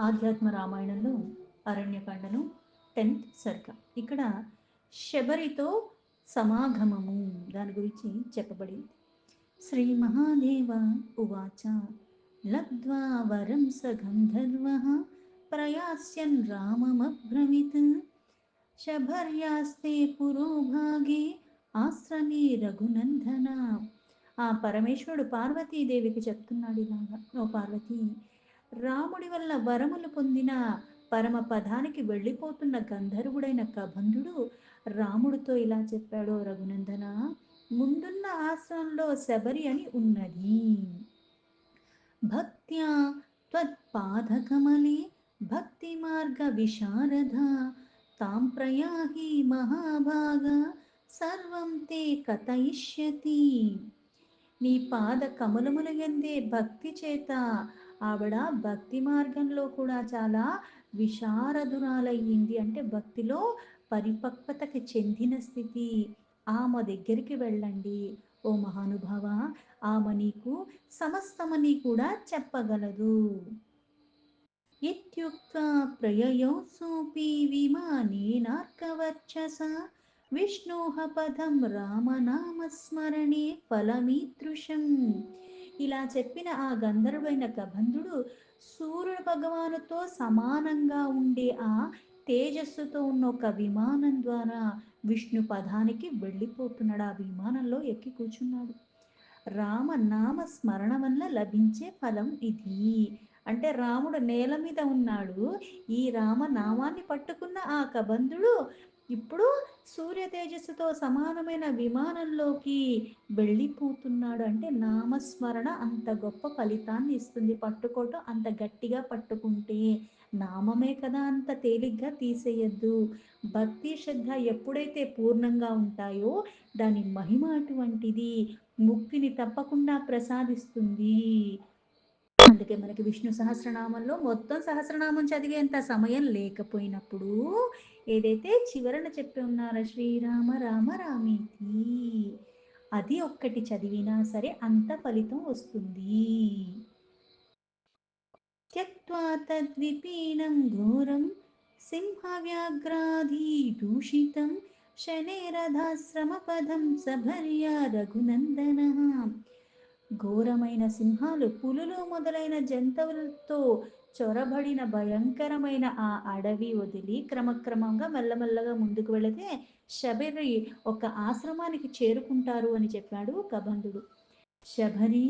ఆధ్యాత్మ రామాయణంలో అరణ్యకాండను 10th సర్గ. ఇక్కడ శబరితో సమాగమము దాని గురించి చెప్పబడింది. శ్రీ మహాదేవ ఉవాచ లబ్ధ్వా వరం స గంధర్వః ప్రయాస్యన్ రామమబ్రవీత్ శబర్యాస్తే పురోభాగే ఆశ్రమే రఘునందన. ఆ పరమేశ్వరుడు పార్వతీదేవికి చెప్తున్నాడు ఇలాగా, ఓ పార్వతి, రాముడి వల్ల వరములు పొందిన పరమ పదానికి వెళ్ళిపోతున్న గంధర్వుడైన కబంధుడు రాముడితో ఇలా చెప్పాడు, రఘునందన, ముందున్న ఆశ్రమంలో శబరి అని ఉన్నది. భక్త్యా త్వత్పాదకమలే భక్తి మార్గ విశారద తాం ప్రయాహి మహాభాగ సర్వం తే కథయిష్యతి. నీ పాద కమలముల ఎందే భక్తి చేత ఆవిడ భక్తి మార్గంలో కూడా చాలా విశారదురాలయ్యింది. అంటే భక్తిలో పరిపక్వతకి చెందిన స్థితి. ఆమె దగ్గరికి వెళ్ళండి ఓ మహానుభావ, ఆమె నీకు సమస్తమని కూడా చెప్పగలదు. ఇత్యుక్త్వా ప్రయయౌ సోపి విమానేనార్కవర్చస విష్ణోః పదం రామనామస్మరణే ఫలమీదృశం. ఇలా చెప్పిన ఆ గంధర్వైన కబంధుడు సూర్యుడు భగవానుతో సమానంగా ఉండే ఆ తేజస్సుతో ఉన్న ఒక విమానం ద్వారా విష్ణు పదానికి వెళ్ళిపోతున్నాడు. ఆ విమానంలో ఎక్కి కూర్చున్నాడు. రామనామ స్మరణ వల్ల లభించే ఫలం ఇది. అంటే రాముడు నేల మీద ఉన్నాడు, ఈ రామనామాన్ని పట్టుకున్న ఆ కబంధుడు ఇప్పుడు సూర్య తేజస్సుతో సమానమైన విమానంలోకి వెళ్ళిపోతున్నాడు. అంటే నామస్మరణ అంత గొప్ప ఫలితాన్ని ఇస్తుంది. పట్టుకోవటం అంత గట్టిగా పట్టుకుంటే, నామమే కదా అంత తేలిగ్గా తీసేయద్దు. భక్తి శ్రద్ధ ఎప్పుడైతే పూర్ణంగా ఉంటాయో దాని మహిమ అటువంటిది, ముక్తిని తప్పకుండా ప్రసాదిస్తుంది. అందుకే మనకి విష్ణు సహస్రనామంలో మొత్తం సహస్రనామం చదివేంత సమయం లేకపోయినప్పుడు ఏదైతే చివరన చెప్పి ఉన్నారో శ్రీరామ రామ రామేతి, అది ఒక్కటి చదివినా సరే అంత ఫలితం వస్తుంది. త్యక్త్వా తద్విపీనం ఘోరం సింహవ్యాఘ్రాధీదూషితం శనేరథాశ్రమపదం సభర్య రఘునందన. ఘోరమైన సింహాలు, పులులు మొదలైన జంతువులతో చొరబడిన భయంకరమైన ఆ అడవి వదిలి క్రమక్రమంగా మెల్లమెల్లగా ముందుకు వెళితే శబరి ఒక ఆశ్రమానికి చేరుకుంటారు అని చెప్పాడు కబంధుడు. శబరి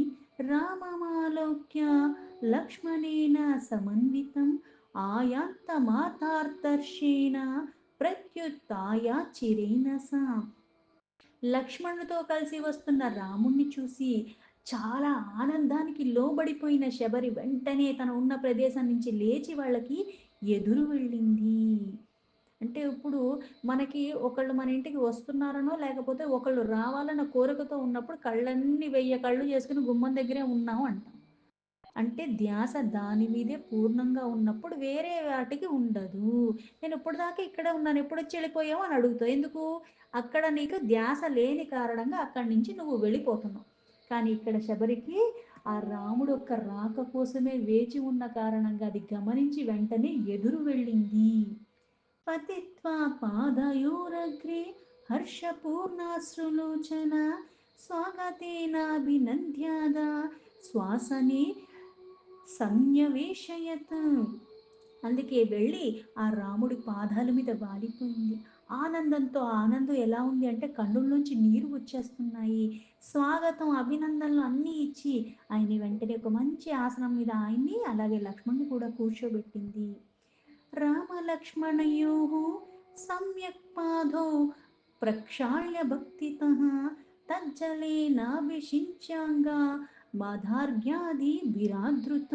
రామమాలోక్య లక్ష్మణేన సమన్వితం ఆయాంత మాతార్దర్శేన ప్రత్యుత్య చిరేణస. లక్ష్మణుడితో కలిసి వస్తున్న రాముణ్ణి చూసి చాలా ఆనందానికి లోబడిపోయిన శబరి వెంటనే తన ఉన్న ప్రదేశం నుంచి లేచి వాళ్ళకి ఎదురు వెళ్ళింది. అంటే ఇప్పుడు మనకి ఒకళ్ళు మన ఇంటికి వస్తున్నారనో లేకపోతే ఒకళ్ళు రావాలన్న కోరికతో ఉన్నప్పుడు కళ్ళన్నీ 1000 కళ్ళు చేసుకుని గుమ్మం దగ్గరే ఉన్నాం అంటాం. అంటే ధ్యాస దాని మీదే పూర్ణంగా ఉన్నప్పుడు వేరే వాటికి ఉండదు. నేను ఇప్పుడు దాకా ఇక్కడే ఉన్నాను, ఎప్పుడు వచ్చి వెళ్ళిపోయావు అని అడుగుతావు. ఎందుకు? అక్కడ నీకు ధ్యాస లేని కారణంగా అక్కడి నుంచి నువ్వు వెళ్ళిపోతున్నావు. కానీ ఇక్కడ శబరికి ఆ రాముడు యొక్క రాక కోసమే వేచి ఉన్న కారణంగా అది గమనించి వెంటనే ఎదురు వెళ్ళింది. పతిత్వా పాదయోరగ్రే హర్షపూర్ణాశ్రులోచన స్వాగతేనాభినంద్యాద శ్వాసనే సంయవేశయత్. అందుకే వెళ్ళి ఆ రాముడి పాదాల మీద వాలిపోయింది. ఆనందంతో, ఆనందం ఎలా ఉంది అంటే కన్నుల్లోంచి నీరు వచ్చేస్తున్నాయి. స్వాగతం, అభినందనలు అన్నీ ఇచ్చి ఆయన్ని వెంటనే ఒక మంచి ఆసనం మీద ఆయన్ని అలాగే లక్ష్మణ్ని కూడా కూర్చోబెట్టింది. రామలక్ష్మణయోః సమ్యక్ పాదౌ ప్రక్షాళ్య భక్తితః తజ్జలేనాభిషించాంగా మాధార్ఘ్యాది విరాధృత.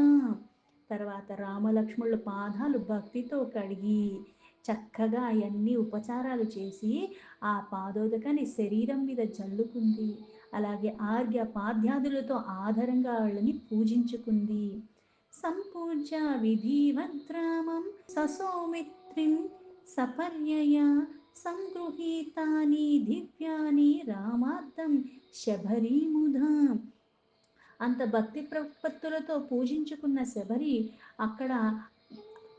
తర్వాత రామలక్ష్మణుల పాదాలు భక్తితో కడిగి చక్కగా అవన్నీ ఉపచారాలు చేసి ఆ పాదోదకాన్ని శరీరం మీద జల్లుకుంది. అలాగే ఆర్ఘ్య పాద్యాదులతో ఆధారంగా వాళ్ళని పూజించుకుంది. సంపూజ్య విధివద్రామం ససౌమిత్రిం సపర్యయ సంగృహీతాని దివ్యాని రామార్థం శబరీముధా. అంత భక్తి ప్రపత్తులతో పూజించుకున్న శబరి అక్కడ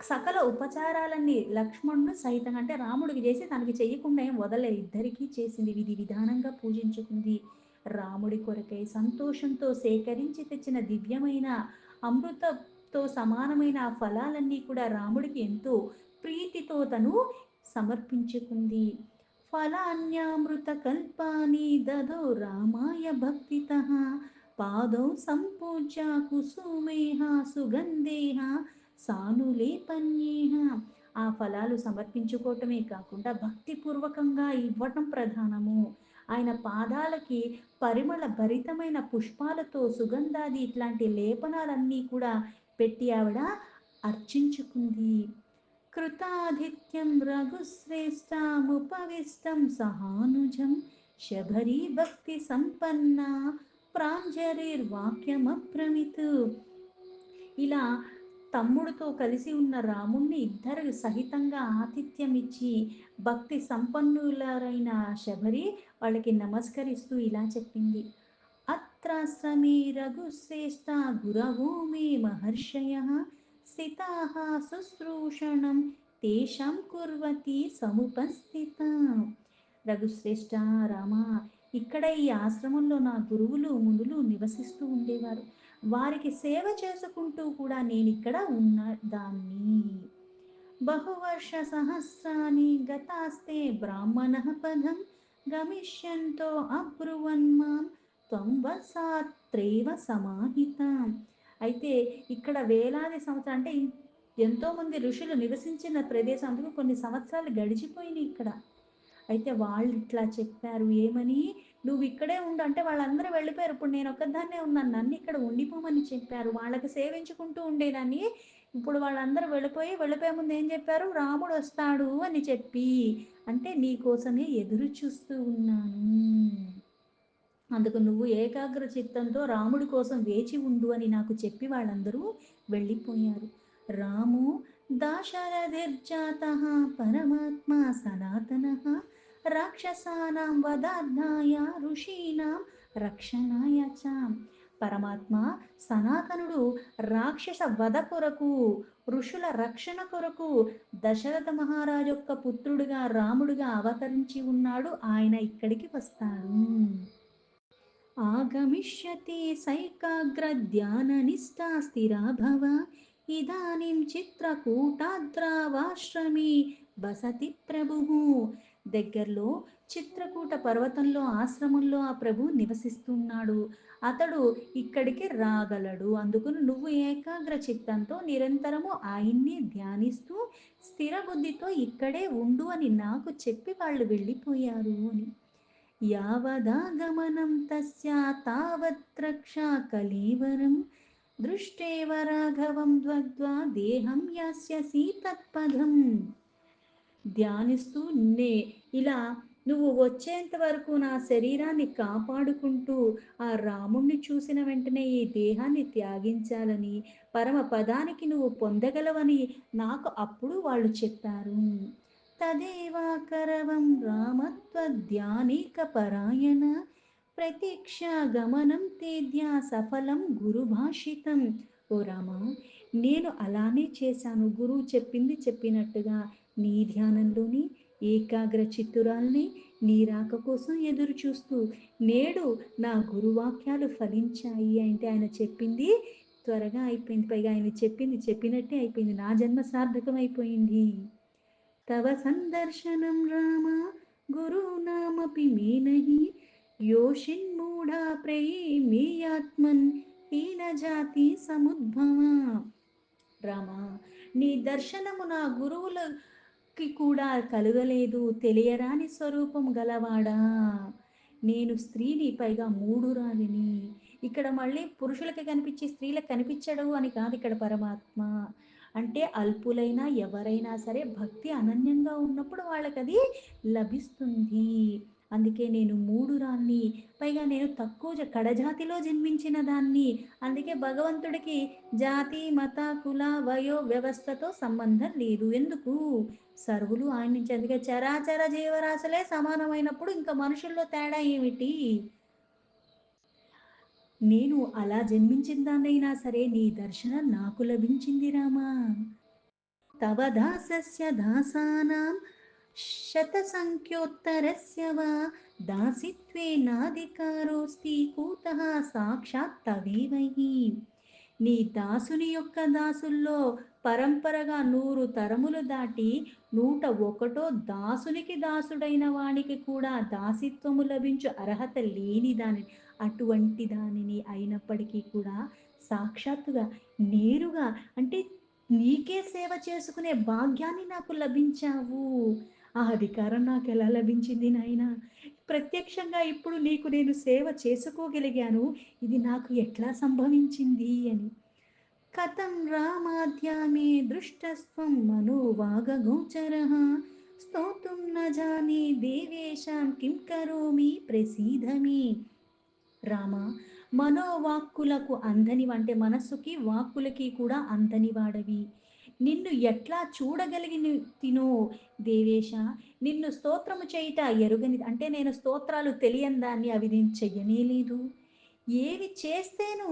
సకల ఉపచారాలన్నీ లక్ష్మణుడు సహితంగా అంటే రాముడికి చేసి తనకి చెయ్యకుండా ఏం వదలలేదు. ఇద్దరికీ చేసింది. విధి విధానంగా పూజించుకుంది. రాముడి కొరకై సంతోషంతో సేకరించి తెచ్చిన దివ్యమైన అమృతంతో సమానమైన ఆ ఫలాలన్నీ కూడా రాముడికి ఎంతో ప్రీతితో తను సమర్పించుకుంది. ఫలాన్యామృత కల్పాని దదో రామాయ భక్తితః పాదౌ సంపూజ్య కుసుమేహ సుగంధేహ సానులేపన్యేహ. ఆ ఫలాలు సమర్పించుకోవటమే కాకుండా భక్తిపూర్వకంగా ఇవ్వటం ప్రధానము. ఆయన పాదాలకి పరిమళ భరితమైన పుష్పాలతో సుగంధాది ఇట్లాంటి లేపనాలన్నీ కూడా పెట్టి ఆవిడ అర్చించుకుంది. కృతాధిత్యం రఘుశ్రేష్ఠముపవిష్టం సహానుజం శబరీ భక్తి సంపన్న ప్రాంజలిర్వాక్యమబ్రమిత్. ఇలా తమ్ముడితో కలిసి ఉన్న రాముణ్ణి ఇద్దరు సహితంగా ఆతిథ్యం ఇచ్చి భక్తి సంపన్నులైన శబరి వాళ్ళకి నమస్కరిస్తూ ఇలా చెప్పింది. అత్రాశ్రమే రఘుశ్రేష్ఠ గురవో మే మహర్షయః స్థితాః శుశ్రూషణం తేషాం కుర్వతి సముపస్థిత. రఘుశ్రేష్ఠ రామ, ఇక్కడ ఈ ఆశ్రమంలో నా గురువులు మునులు నివసిస్తూ ఉండేవారు. వారికి సేవ చేసుకుంటూ కూడా నేను ఇక్కడ ఉన్న దాన్ని. బహువర్ష సహస్రాని గతాస్తే బ్రాహ్మణ పదం గమిష్యంతో అబ్రువన్ మాం త్వం వత్సాత్రేవ సమాహిత. అయితే ఇక్కడ వేలాది సంవత్సరాలు అంటే ఎంతో మంది ఋషులు నివసించిన ప్రదేశం, అందుకు కొన్ని సంవత్సరాలు గడిచిపోయినాయి ఇక్కడ. అయితే వాళ్ళు ఇట్లా చెప్పారు ఏమని, నువ్వు ఇక్కడే ఉండు అంటే వాళ్ళందరూ వెళ్ళిపోయారు. ఇప్పుడు నేను ఒక్కదాన్నే ఉన్నాను. నన్ను ఇక్కడ ఉండిపోమని చెప్పారు. వాళ్ళకి సేవించుకుంటూ ఉండేదాన్ని. ఇప్పుడు వాళ్ళందరూ వెళ్ళిపోయే ముందు ఏం చెప్పారు? రాముడు వస్తాడు అని చెప్పి, అంటే నీ కోసమే ఎదురు చూస్తూ ఉన్నాను. అందుకు నువ్వు ఏకాగ్ర చిత్తంతో రాముడి కోసం వేచి ఉండు అని నాకు చెప్పి వాళ్ళందరూ వెళ్ళిపోయారు. రాము దాశరథిర్జాత పరమాత్మ సనాతన రాక్షసానాం వదార్థాయ ఋషీణాం రక్షణాయ చ. పరమాత్మ సనాతనుడు రాక్షస వధ కొరకు, ఋషుల రక్షణ కొరకు దశరథ మహారాజు యొక్క పుత్రుడుగా రాముడుగా అవతరించి ఉన్నాడు. ఆయన ఇక్కడికి వస్తాడు. ఆగమిష్యతి సైకాగ్ర ధ్యాన నిష్టా స్థిరా భవ ఇదానిం చిత్రకూటాద్రావాశ్రమి వసతి ప్రభు. దగ్గరలో చిత్రకూట పర్వతంలో ఆశ్రమంలో ఆ ప్రభు నివసిస్తున్నాడు. అతడు ఇక్కడికి రాగలడు. అందుకు నువ్వు ఏకాగ్ర చిత్తంతో నిరంతరము ఆయన్ని ధ్యానిస్తూ స్థిర బుద్ధితో ఇక్కడే ఉండు అని నాకు చెప్పి వాళ్ళు వెళ్ళిపోయారు అని. యావదాగమనం తస్య తావద్రక్షా కలీవరం దృష్టేవ రాఘవం ద్వద్వా దేహం యాస్యసి తత్పదం. ధ్యానిస్తూ ఇలా నువ్వు వచ్చేంత వరకు నా శరీరాన్ని కాపాడుకుంటూ ఆ రాముణ్ణి చూసిన వెంటనే ఈ దేహాన్ని త్యాగించాలని, పరమ పదానికి నువ్వు పొందగలవని నాకు అప్పుడు వాళ్ళు చెప్పారు. తదేవాకరవం రామత్వధ్యానేక పరాయణ ప్రతీక్ష గమనం తేద్య సఫలం గురుభాషితం. ఓ రామా, నేను అలానే చేశాను. గురువు చెప్పింది చెప్పినట్టుగా నీ ధ్యానంలోని ఏకాగ్ర చిత్తురాల్ని నీ రాక కోసం ఎదురు చూస్తూ నేడు నా గురువాక్యాలు ఫలించాయి. అంటే ఆయన చెప్పింది త్వరగా అయిపోయింది. పైగా ఆయన చెప్పింది చెప్పినట్టే అయిపోయింది. నా జన్మ సార్థకం అయిపోయింది. తవ సందర్శనం రామ గురూణామపి మే నహి యోషిన్మూఢా ప్రేమేయాత్మన్ హీనజాతి సముద్భవ. రామా, నీ దర్శనము నా గురువులకి కూడా కలుగలేదు. తెలియరాని స్వరూపం గలవాడా, నేను స్త్రీని, పైగా మూఢురాలిని. ఇక్కడ మళ్ళీ పురుషులకి కనిపించి స్త్రీలకు కనిపించడు అని కాదు ఇక్కడ పరమాత్మ. అంటే అల్పులైనా ఎవరైనా సరే భక్తి అనన్యంగా ఉన్నప్పుడు వాళ్ళకి అది లభిస్తుంది. అందుకే నేను మూఢురాల్ని, పైగా నేను తక్కువ కడజాతిలో జన్మించిన దాన్ని. అందుకే భగవంతుడికి జాతి మత కుల వయో వ్యవస్థతో సంబంధం లేదు. ఎందుకు? సర్వులు ఆయన నుంచి. అందుకే చరాచర జీవరాశులే సమానమైనప్పుడు ఇంకా మనుషుల్లో తేడా ఏమిటి? నేను అలా జన్మించిన దాన్నైనా సరే నీ దర్శనం నాకు లభించింది రామా. తవ దాసస్య దాసానాం శతసంఖ్యోత్తరస్య వా దాసిత్వేనాధికారోస్తి కూతః సాక్షాత్ తవేవహి. నీ దాసుని యొక్క దాసుల్లో పరంపరగా 100 తరములు దాటి 101 దాసునికి దాసుడైన వానికి కూడా దాసిత్వము లభించు అర్హత లేని దానిని, అటువంటి దానిని అయినప్పటికీ కూడా సాక్షాత్తుగా నేరుగా అంటే నీకే సేవ చేసుకునే భాగ్యాన్ని నాకు లభించావు. ఆ అధికారం నాకు ఎలా లభించింది నాయనా? ప్రత్యక్షంగా ఇప్పుడు నీకు నేను సేవ చేసుకోగలిగాను. ఇది నాకు ఎట్లా సంభవించింది అని. కథం రామాద్యా మే దృష్టస్త్వం మనోవాగగోచరః స్తోతుం న జానే దేవేశాం కిం కరోమి ప్రసీద మే. రామ, మనోవాక్కులకు అందని అంటే మనస్సుకి వాక్కులకి కూడా అందని వాడవి. నిన్ను ఎట్లా చూడగలిగిన తినో దేవేశ, నిన్ను స్తోత్రము చేయుట ఎరుగని అంటే నేను స్తోత్రాలు తెలియని దాన్ని అవి నేను చెయ్యనే లేదు. ఏవి చేస్తేనో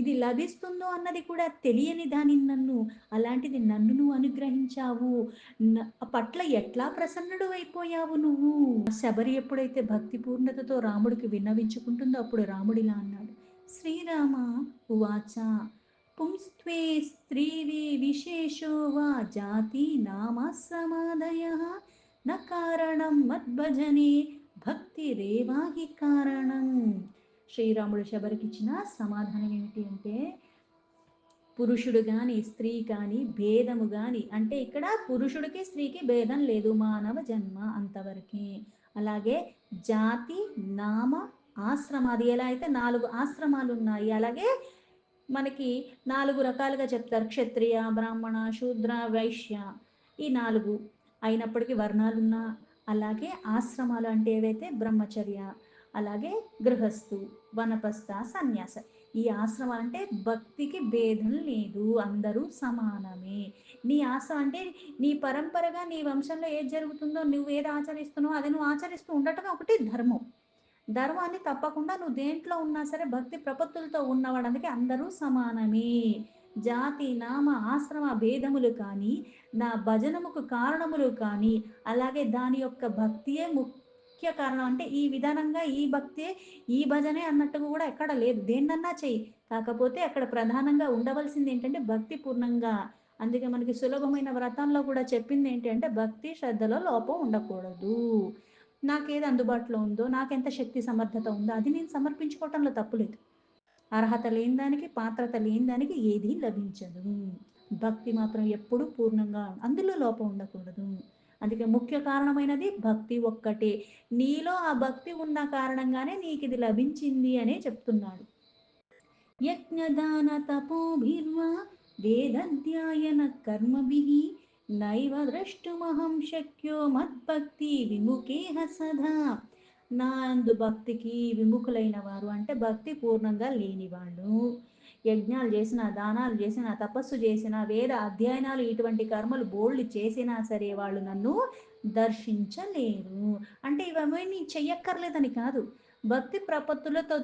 ఇది లభిస్తుందో అన్నది కూడా తెలియని దానిని నన్ను, అలాంటిది నన్ను నువ్వు అనుగ్రహించావు. పట్ల ఎట్లా ప్రసన్నుడు అయిపోయావు నువ్వు. శబరి ఎప్పుడైతే భక్తి పూర్ణతతో రాముడికి విన్నవించుకుంటుందో అప్పుడు రాముడిలా అన్నాడు. శ్రీరామ ఉవాచ పుంస్త్వే స్త్రీవి విశేషో వా జాతి నామ సమాదయ న కారణం మద్భజనే భక్తిరేవాహి కారణం. శ్రీరాముడు శబరికిచ్చిన సమాధానం ఏమిటి అంటే, పురుషుడు కానీ స్త్రీ కానీ భేదము కానీ అంటే ఇక్కడ పురుషుడికి స్త్రీకి భేదం లేదు, మానవ జన్మ అంతవరకే. అలాగే జాతి నామ ఆశ్రమ, అది ఎలా అయితే 4 ఆశ్రమాలు ఉన్నాయి అలాగే మనకి 4 రకాలుగా చెప్తారు, క్షత్రియ బ్రాహ్మణ శూద్ర వైశ్య, ఈ 4 అయినప్పటికీ వర్ణాలున్నా. అలాగే ఆశ్రమాలు అంటే ఏవైతే బ్రహ్మచర్య, అలాగే గృహస్థు, వనపస్థ, సన్యాస. ఈ ఆశ్రమం అంటే భక్తికి భేదం లేదు, అందరూ సమానమే. నీ ఆశ్రమం అంటే నీ పరంపరగా నీ వంశంలో ఏది జరుగుతుందో నువ్వు ఏది ఆచరిస్తున్నావో అది నువ్వు ఆచరిస్తూ ఉండటమే ఒకటి ధర్మం. ధర్మాన్ని తప్పకుండా నువ్వు దేంట్లో ఉన్నా సరే భక్తి ప్రపత్తులతో ఉన్నవాడు, అందుకే అందరూ సమానమే. జాతి నామ ఆశ్రమ భేదములు కానీ నా భజనముకు కారణములు కానీ అలాగే దాని యొక్క భక్తియే ముఖ్య కారణం అంటే ఈ విధానంగా ఈ భక్తే ఈ భజనే అన్నట్టుగా కూడా ఎక్కడ లేదు. దేన్నన్నా చెయ్యి, కాకపోతే అక్కడ ప్రధానంగా ఉండవలసింది ఏంటంటే భక్తి పూర్ణంగా. అందుకే మనకి సులభమైన వ్రతాల్లో కూడా చెప్పింది ఏంటి అంటే భక్తి శ్రద్ధలో లోపం ఉండకూడదు. నాకేది అందుబాటులో ఉందో, నాకెంత శక్తి సమర్థత ఉందో అది నేను సమర్పించుకోవటంలో తప్పులేదు. అర్హత లేని దానికి పాత్రత లేని దానికి ఏదీ లభించదు. భక్తి మాత్రం ఎప్పుడూ పూర్ణంగా అందులో లోపం ఉండకూడదు. అందుకే ముఖ్య కారణమైనది భక్తి ఒక్కటే. నీలో ఆ భక్తి ఉన్న కారణంగానే నీకు ఇది లభించింది అనే చెప్తున్నాడు. యజ్ఞదాన తపోభిర్వా వేదధ్యాయన కర్మభిః నైవ ద్రష్టుమహం శక్యో మద్భక్తి విముఖేహ సదా. నా అందు భక్తికి విముఖులైన వారు అంటే భక్తి పూర్ణంగా లేని వాళ్ళు యజ్ఞాలు చేసిన, దానాలు చేసిన, తపస్సు చేసిన, వేద అధ్యయనాలు ఇటువంటి కర్మలు బోల్డ్ చేసినా సరే వాళ్ళు నన్ను దర్శించలేరు. అంటే ఇవన్నీ చెయ్యక్కర్లేదని కాదు, భక్తి ప్రపత్తులతో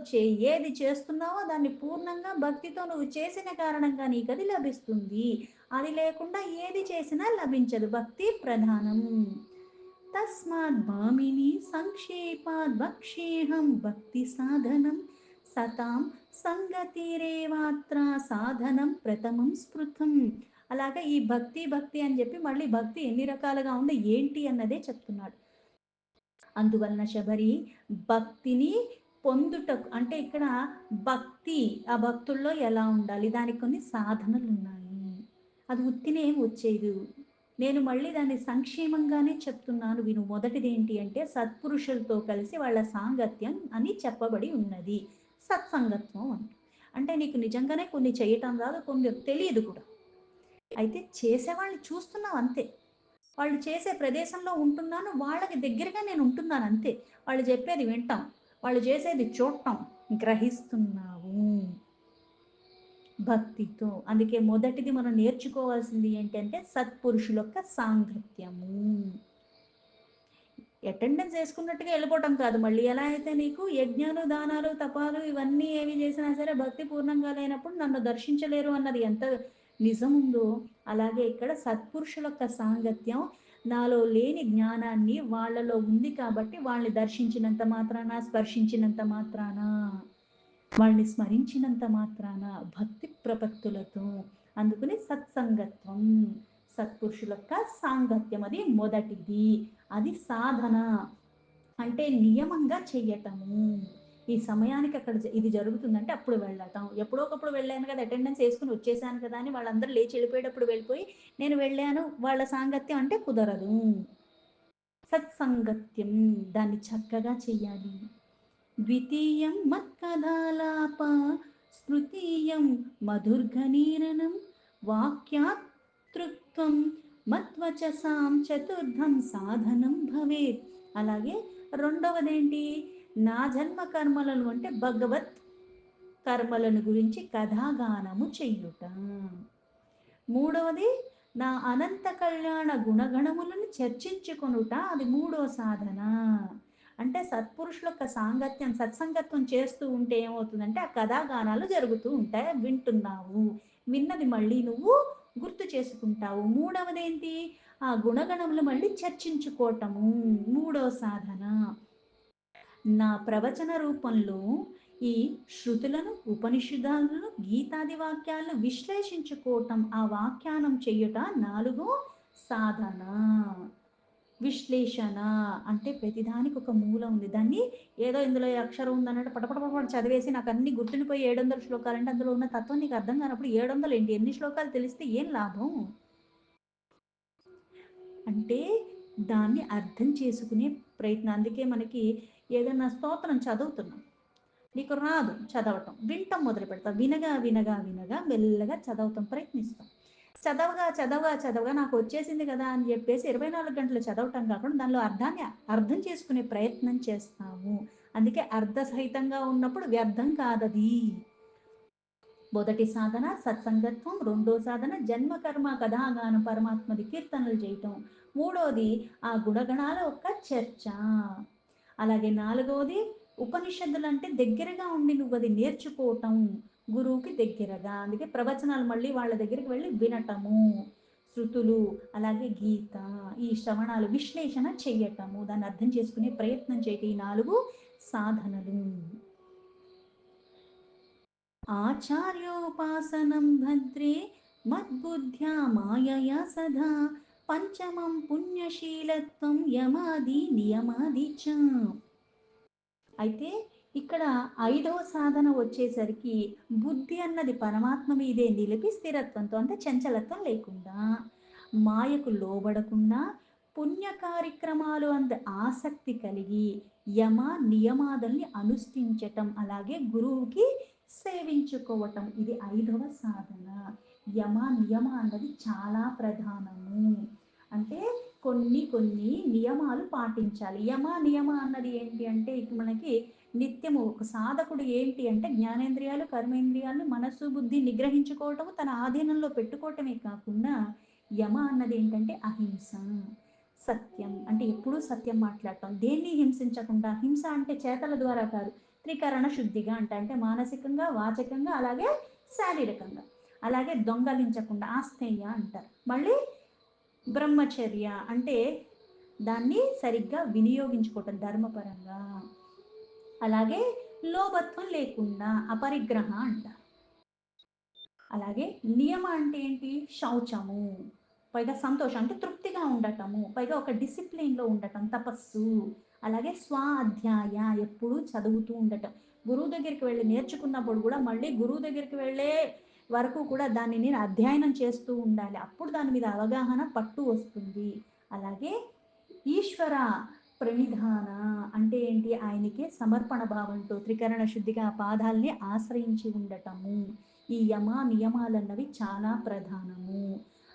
ఏది చేస్తున్నావో దాన్ని పూర్ణంగా భక్తితో నువ్వు చేసిన కారణంగా నీకు అది లభిస్తుంది. అది లేకుండా ఏది చేసినా లభించదు, భక్తి ప్రధానం. తస్మాత్ భామిని సంక్షేపాద్ భక్షేహం భక్తి సాధనం సతాం సంగతిరేవాత్ర సాధనం ప్రథమం స్మృతం. అలాగా ఈ భక్తి భక్తి అని చెప్పి మళ్ళీ భక్తి ఎన్ని రకాలుగా ఉంది ఏంటి అన్నదే చెప్తున్నాడు. అందువలన శబరి భక్తిని పొందుటకు అంటే ఇక్కడ భక్తి ఆ భక్తుల్లో ఎలా ఉండాలి దానికి కొన్ని సాధనలు ఉన్నాయి. అది ఉత్తినే వచ్చేది. నేను మళ్ళీ దాన్ని సంక్షేమంగానే చెప్తున్నాను విను. మొదటిది ఏంటి అంటే సత్పురుషులతో కలిసి వాళ్ళ సాంగత్యం అని చెప్పబడి ఉన్నది. సత్సంగత్వం అంటే నీకు నిజంగానే కొన్ని చేయటం రాదు, కొన్ని తెలియదు కూడా, అయితే చేసేవాళ్ళని చూస్తున్నావు అంతే. వాళ్ళు చేసే ప్రదేశంలో ఉంటున్నాను, వాళ్ళకి దగ్గరగా నేను ఉంటున్నాను అంతే. వాళ్ళు చెప్పేది వింటాం, వాళ్ళు చేసేది చూడటం, గ్రహిస్తున్నావు భక్తితో. అందుకే మొదటిది మనం నేర్చుకోవాల్సింది ఏంటంటే సత్పురుషుల యొక్క సాంగత్యము. అటెండెన్స్ వేసుకున్నట్టుగా వెళ్ళిపోవటం కాదు. మళ్ళీ ఎలా అయితే నీకు యజ్ఞాలు దానాలు తపాలు ఇవన్నీ ఏవి చేసినా సరే భక్తి పూర్ణంగా లేనప్పుడు నన్ను దర్శించలేరు అన్నది ఎంత నిజముందో, అలాగే ఇక్కడ సత్పురుషుల యొక్క సాంగత్యం నాలో లేని జ్ఞానాన్ని వాళ్ళలో ఉంది కాబట్టి వాళ్ళని దర్శించినంత మాత్రాన, స్పర్శించినంత మాత్రాన, వాళ్ళని స్మరించినంత మాత్రాన భక్తి ప్రపత్తులతో, అందుకని సత్సంగత్వం, సత్పురుషుల యొక్క సాంగత్యం అది మొదటిది. అది సాధన అంటే నియమంగా చెయ్యటము. ఈ సమయానికి అక్కడ ఇది జరుగుతుందంటే అప్పుడు వెళ్ళటం. ఎప్పుడో ఒకప్పుడు వెళ్ళాను కదా! అటెండెన్స్ ఏసుకొని వచ్చేసాను కదా! అని వాళ్ళందరూ లేచి వెళ్ళిపోయేటప్పుడు వెళ్ళిపోయి, నేను వెళ్ళాను వాళ్ళ సాంగత్యం అంటే కుదరదు. సత్సంగత్యం దాన్ని చక్కగా చెయ్యాలి. ద్వితీయం మత్కథాలాప స్మృతీయం మధుర్ఘనీరణం వాక్యాతృత్వం మత్వచసాం చతుర్థం సాధనం భవేత్. అలాగే రెండవదేంటి, నా జన్మ కర్మలను అంటే భగవత్ కర్మలను గురించి కథాగానము చెయ్యుట. మూడవది నా అనంత కళ్యాణ గుణగణములను చర్చించుకొనుట, అది మూడో సాధన. అంటే సత్పురుషుల యొక్క సాంగత్యం సత్సంగత్వం చేస్తూ ఉంటే ఏమవుతుందంటే ఆ కథాగానాలు జరుగుతూ ఉంటాయి, వింటున్నావు, విన్నది మళ్ళీ నువ్వు గుర్తు చేసుకుంటావు. మూడవది ఏంటి, ఆ గుణగణములు మళ్ళీ చర్చించుకోవటము, మూడో సాధన. నా ప్రవచన రూపంలో ఈ శృతులను, ఉపనిషదాలను, గీతాది వాక్యాలను విశ్లేషించుకోవటం, ఆ వాఖ్యానం చెయ్యుట నాలుగో సాధన. విశ్లేషణ అంటే ప్రతిదానికి ఒక మూలం ఉంది. దాన్ని ఏదో ఇందులో ఈ అక్షరం ఉందన్నట్టు పటపట చదివేసి నాకు అన్ని గుర్తుండిపోయి 700 శ్లోకాలంటే అందులో ఉన్న తత్వం నీకు అర్థం కానప్పుడు 700 ఏంటి? ఎన్ని శ్లోకాలు తెలిస్తే ఏం లాభం? అంటే దాన్ని అర్థం చేసుకునే ప్రయత్నం. అందుకే మనకి ఏదైనా స్తోత్రం చదువుతున్నాం. నీకు రాదు చదవటం. వినటం మొదలు పెడతాం. వినగా, వినగా, వినగా మెల్లగా చదవటం ప్రయత్నిస్తాం. చదవగా, చదవగా, చదవగా నాకు వచ్చేసింది కదా అని చెప్పేసి 24 గంటలు చదవటం కాకుండా దానిలో అర్థాన్ని అర్థం చేసుకునే ప్రయత్నం చేస్తాము. అందుకే అర్థసహితంగా ఉన్నప్పుడు వ్యర్థం కాదది. మొదటి సాధన సత్సంగత్వం, రెండో సాధన జన్మ కర్మ కథాగానం పరమాత్మది కీర్తనలు చేయటం, మూడోది ఆ గుణగణాల యొక్క చర్చ. అలాగే నాలుగవది ఉపనిషత్తులు అంటే దగ్గరగా ఉండి నువ్వు అది నేర్చుకోవటం, గురువుకి దగ్గరగా. అందుకే ప్రవచనాలు మళ్ళీ వాళ్ళ దగ్గరికి వెళ్ళి వినటము, శృతులు, అలాగే గీత, ఈ శ్రవణాలు విశ్లేషణ చెయ్యటము, దాన్ని అర్థం చేసుకునే ప్రయత్నం చేయటం, ఈ నాలుగు సాధనలు. ఆచార్యోపాసనం భద్రే మద్బుద్ధ్యా మాయయా సదా పంచమం పుణ్యశీలత్వం యమాది నియమాది చ. అయితే ఇక్కడ ఐదవ సాధన వచ్చేసరికి బుద్ధి అన్నది పరమాత్మ మీదే నిలిపి స్థిరత్వంతో, అంటే చంచలత్వం లేకుండా, మాయకు లోబడకుండా, పుణ్య కార్యక్రమాలు అంత ఆసక్తి కలిగి యమ నియమాదుల్ని అనుష్ఠించటం, అలాగే గురువుకి సేవించుకోవటం, ఇది ఐదవ సాధన. యమ నియమ అన్నది చాలా ప్రధానము. అంటే కొన్ని కొన్ని నియమాలు పాటించాలి. యమ నియమ అన్నది ఏంటి అంటే ఇక మనకి నిత్యము ఒక సాధకుడు ఏంటి అంటే జ్ఞానేంద్రియాలు, కర్మేంద్రియాలను, మనస్సు, బుద్ధి నిగ్రహించుకోవటము, తన ఆధీనంలో పెట్టుకోవటమే కాకుండా యమ అన్నది ఏంటంటే అహింస, సత్యం అంటే ఎప్పుడూ సత్యం మాట్లాడటం, దేన్ని హింసించకుండా. హింస అంటే చేతల ద్వారా కాదు, త్రికరణ శుద్ధిగా అంటే మానసికంగా, వాచకంగా, అలాగే శారీరకంగా. అలాగే దొంగలించకుండా ఆస్తేయ అంటారు. మళ్ళీ బ్రహ్మచర్య అంటే దాన్ని సరిగ్గా వినియోగించుకోవటం ధర్మపరంగా. అలాగే లోభత్వం లేకుండా అపరిగ్రహ అంటారు. అలాగే నియమ అంటే ఏంటి, శౌచము, పైగా సంతోషం అంటే తృప్తిగా ఉండటము, పైగా ఒక డిసిప్లిన్లో ఉండటం, తపస్సు. అలాగే స్వాధ్యాయ ఎప్పుడూ చదువుతూ ఉండటం, గురువు దగ్గరికి వెళ్ళి నేర్చుకున్నప్పుడు కూడా మళ్ళీ గురువు దగ్గరికి వెళ్ళే వరకు కూడా దాన్ని నేను అధ్యయనం చేస్తూ ఉండాలి, అప్పుడు దాని మీద అవగాహన పట్టు వస్తుంది. అలాగే ఈశ్వర ప్రణిధాన అంటే ఏంటి, ఆయనకి సమర్పణ భావంతో త్రికరణ శుద్ధిగా పాదాలని ఆశ్రయించి ఉండటము. ఈ యమ నియమాలన్నవి చాలా ప్రధానము.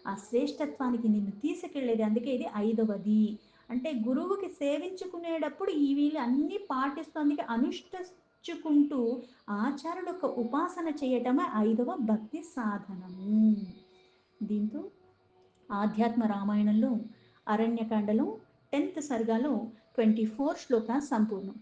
ఆ శ్రేష్టత్వానికి నిన్ను తీసుకెళ్ళేది, అందుకే ఇది ఐదవది. అంటే గురువుకి సేవించుకునేటప్పుడు ఈ వీళ్ళు అన్నీ పాటిస్తూ అందుకే అనుష్ఠించుకుంటూ ఆచార్యుడు ఒక ఉపాసన చేయటమే ఐదవ భక్తి సాధనము. దీంతో ఆధ్యాత్మ రామాయణంలో అరణ్యకాండలో 10th సర్గాలో 24 శ్లోక సంపూర్ణం.